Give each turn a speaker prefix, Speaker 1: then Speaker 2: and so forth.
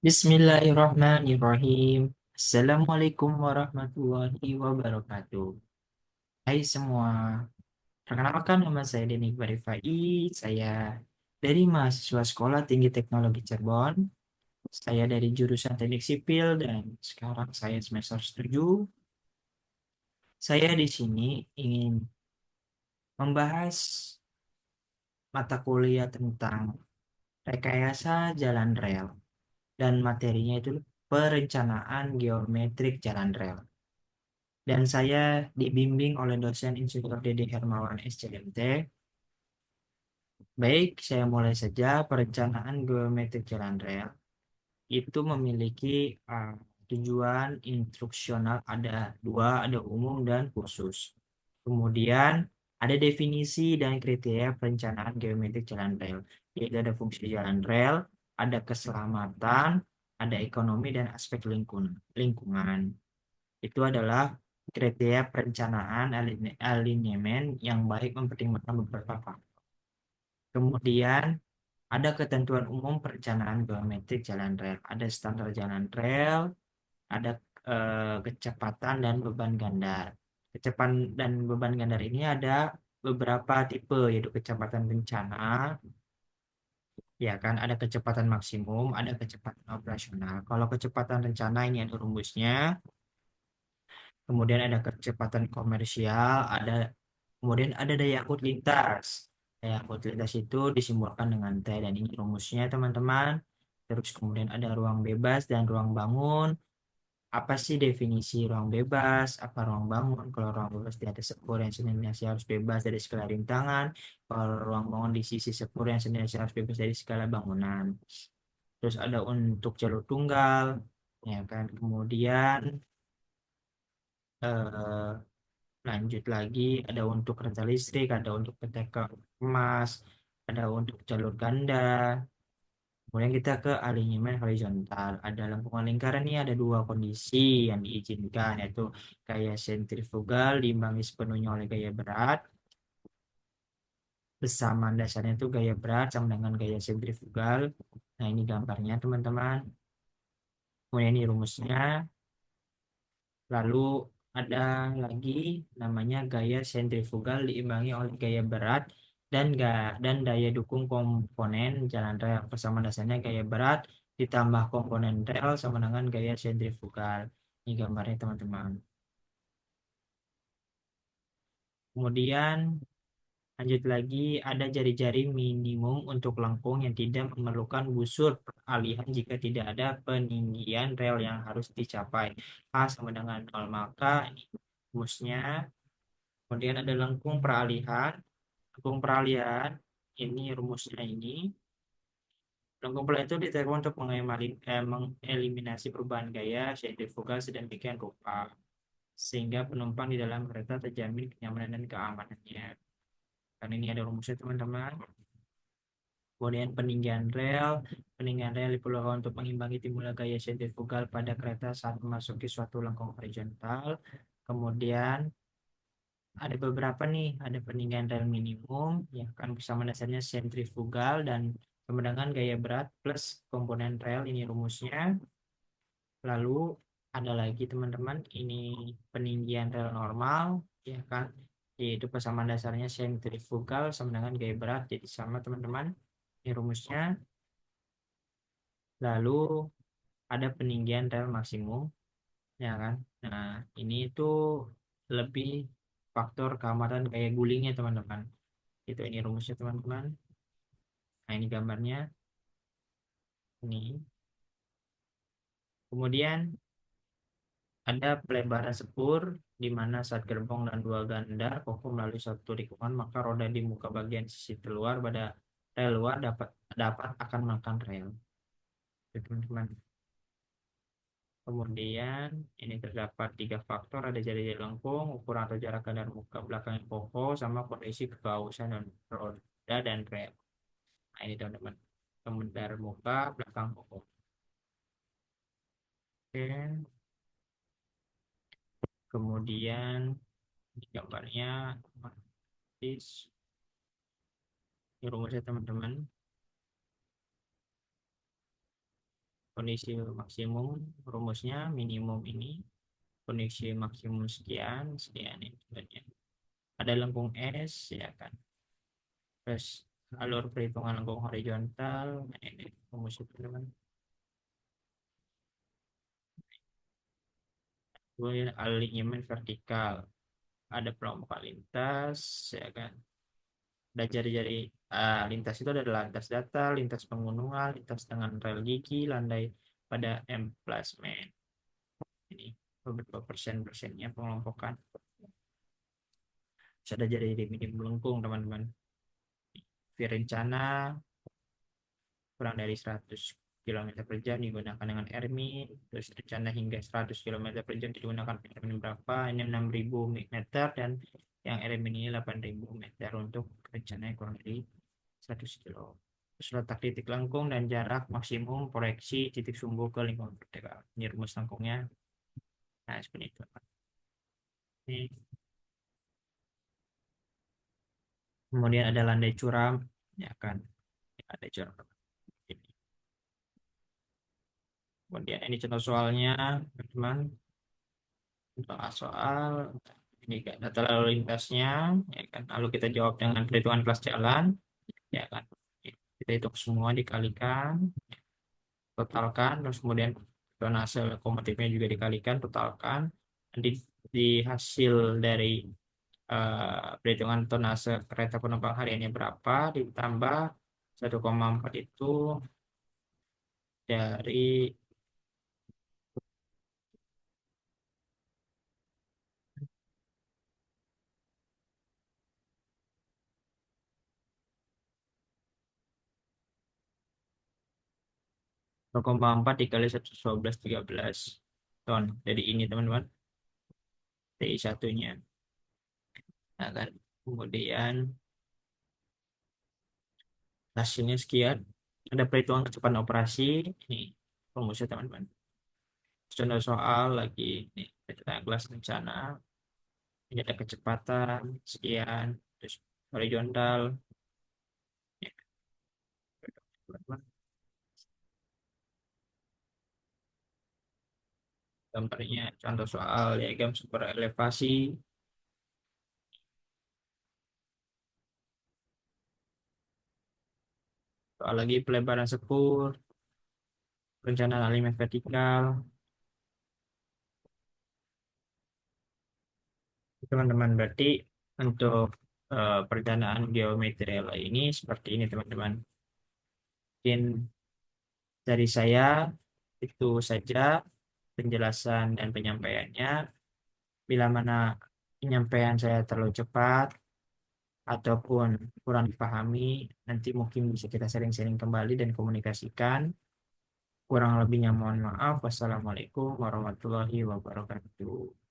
Speaker 1: Bismillahirrahmanirrahim. Assalamualaikum warahmatullahi wabarakatuh. Hai semua, perkenalkan nama saya Denik Barifai. Saya dari mahasiswa Sekolah Tinggi Teknologi Cirebon. Saya dari jurusan Teknik Sipil dan sekarang saya semester 7. Saya di sini ingin membahas mata kuliah tentang rekayasa jalan rel dan materinya itu perencanaan geometrik jalan rel. Dan saya dibimbing oleh dosen Insinyur Dede Hermawan SCMT. Baik, saya mulai saja. Perencanaan geometrik jalan rel itu memiliki uh, tujuan instruksional ada dua, ada umum dan khusus. Kemudian ada definisi dan kriteria perencanaan geometrik jalan rel, yaitu ada fungsi jalan rel, ada keselamatan, ada ekonomi dan aspek lingkungan. Itu adalah kriteria perencanaan alinemen yang baik mempertimbangkan beberapa faktor. Kemudian ada ketentuan umum perencanaan geometrik jalan rel. Ada standar jalan rel, ada kecepatan dan beban gandar. Kecepatan dan beban gandar ini ada beberapa tipe, yaitu kecepatan bencana, ya kan, ada kecepatan maksimum, ada kecepatan operasional. Kalau kecepatan rencana ini ada rumusnya. Kemudian ada kecepatan komersial, kemudian ada daya angkut lintas. Daya angkut lintas itu disimbolkan dengan T dan ini rumusnya teman-teman. Terus kemudian ada ruang bebas dan ruang bangun. Apa sih definisi ruang bebas? Apa ruang bangun? Kalau ruang bebas di atas sepur yang senilai harus bebas dari skala rintangan. Kalau ruang bangun di sisi sepur yang senilai harus bebas dari skala bangunan. Terus ada untuk jalur tunggal, ya kan. Kemudian eh, lanjut lagi, ada untuk kereta listrik, ada untuk petaka emas, ada untuk jalur ganda. Kemudian kita ke alinyemen horizontal. Ada lengkungan lingkaran ini ada dua kondisi yang diizinkan, yaitu gaya sentrifugal diimbangi sepenuhnya oleh gaya berat. Bersamaan dasarnya itu gaya berat sama dengan gaya sentrifugal. Nah ini gambarnya teman-teman. Kemudian ini rumusnya. Lalu ada lagi namanya gaya sentrifugal diimbangi oleh gaya berat dan daya dukung komponen jalan rel. Persamaan dasarnya gaya berat ditambah komponen rel sama dengan gaya sentrifugal. Ini gambarnya teman-teman. Kemudian lanjut lagi ada jari-jari minimum untuk lengkung yang tidak memerlukan busur peralihan jika tidak ada peninggian rel yang harus dicapai. A sama dengan 0, maka ini rumusnya. Kemudian ada lengkung peralihan. Lengkung peralihan ini rumusnya ini. Lengkung peralihan itu diterapkan untuk mengeliminasi perubahan gaya sentrifugal sedemikian rupa sehingga penumpang di dalam kereta terjamin kenyamanan dan keamanannya. Kan ini ada rumusnya teman-teman. Kemudian peninggian rel diperlukan untuk mengimbangi timbulnya gaya sentrifugal pada kereta saat memasuki suatu lengkung horizontal. Kemudian ada beberapa nih, ada peninggian rel minimum, ya kan bersama dasarnya sentrifugal dan sama dengan gaya berat plus komponen rel, ini rumusnya. Lalu ada lagi teman-teman, ini peninggian rel normal, ya kan, yaitu persamaan dasarnya sentrifugal sama dengan gaya berat, jadi sama teman-teman, ini rumusnya. Lalu ada peninggian rel maksimum, ya kan. Nah, ini itu lebih faktor keamatan gaya gulingnya teman-teman. Itu ini rumusnya teman-teman. Nah, ini gambarnya. Ini. Kemudian ada pelebaran sepur di mana saat gerbong dan dua ganda kokoh melalui satu tikungan maka roda di muka bagian sisi keluar pada rel luar dapat dapat akan makan rel. Itu, teman-teman. Kemudian ini terdapat tiga faktor, ada jari-jari lengkung, ukuran atau jarak dari muka belakang yang kokoh, sama kondisi kegausan dan roda dan rel. Nah ini teman-teman, kemudian dari muka belakang kokoh. Oke. Kemudian di gambarnya otomatis ini rumusnya teman-teman. kondisi maksimum, rumusnya minimum ini, kondisi maksimum sekian, sekian ini sebenarnya. Ada lengkung S, ya kan. Terus alur perhitungan lengkung horizontal, nah ini rumus itu teman. Kemudian alinyemen vertikal, ada pelompokan lintas, ya kan. Ada jari-jari lintas itu ada lintas datar, lintas pegunungan, lintas dengan rel gigi, landai pada emplacement. Ini beberapa persennya pengelompokan. Terus ada jari minim melengkung teman-teman. Virencana kurang dari 100 km per jam digunakan dengan Ermin. Terus rencana hingga 100 km per jam digunakan Ermin berapa? Ini 6.000 meter dan yang Ermin ini 8.000 meter untuk rencana yang kurang dari 100 kilo. Terus letak titik lengkung dan jarak maksimum proyeksi titik sumbu ke lingkungan vertikal. Ini rumus lengkungnya. Nah, seperti itu. Ini. Kemudian ada landai curam, ya kan? Landai curam. Ini. Kemudian ini contoh soalnya, teman. Contoh soal ini kan data lalu lintasnya, ya kan? Lalu kita jawab dengan perhitungan kelas jalan, ya kan? Kita hitung semua dikalikan, totalkan, terus kemudian tonase lokomotifnya juga dikalikan, totalkan. Nanti di hasil dari perhitungan tonase kereta penumpang hariannya berapa ditambah 1,4 itu dari 0,4 dikali 112 13 ton. Jadi ini teman-teman, TI satunya. Nah, kan. Kemudian hasilnya sekian. Ada perhitungan kecepatan operasi. Ini rumusnya teman-teman. Contoh soal lagi nih, kita kelas rencana. Ini ada kecepatan sekian, terus horizontal. Ya, teman-teman. Gambarnya contoh soal diagram super elevasi. Soal lagi pelebaran sepur, perencanaan alignment vertikal. Teman-teman, berarti untuk perencanaan geometri ini seperti ini teman-teman. Mungkin dari saya itu saja penjelasan dan penyampaiannya. Bila mana penyampaian saya terlalu cepat ataupun kurang dipahami, nanti mungkin bisa kita sering-sering kembali dan komunikasikan. Kurang lebihnya mohon maaf. Wassalamualaikum warahmatullahi wabarakatuh.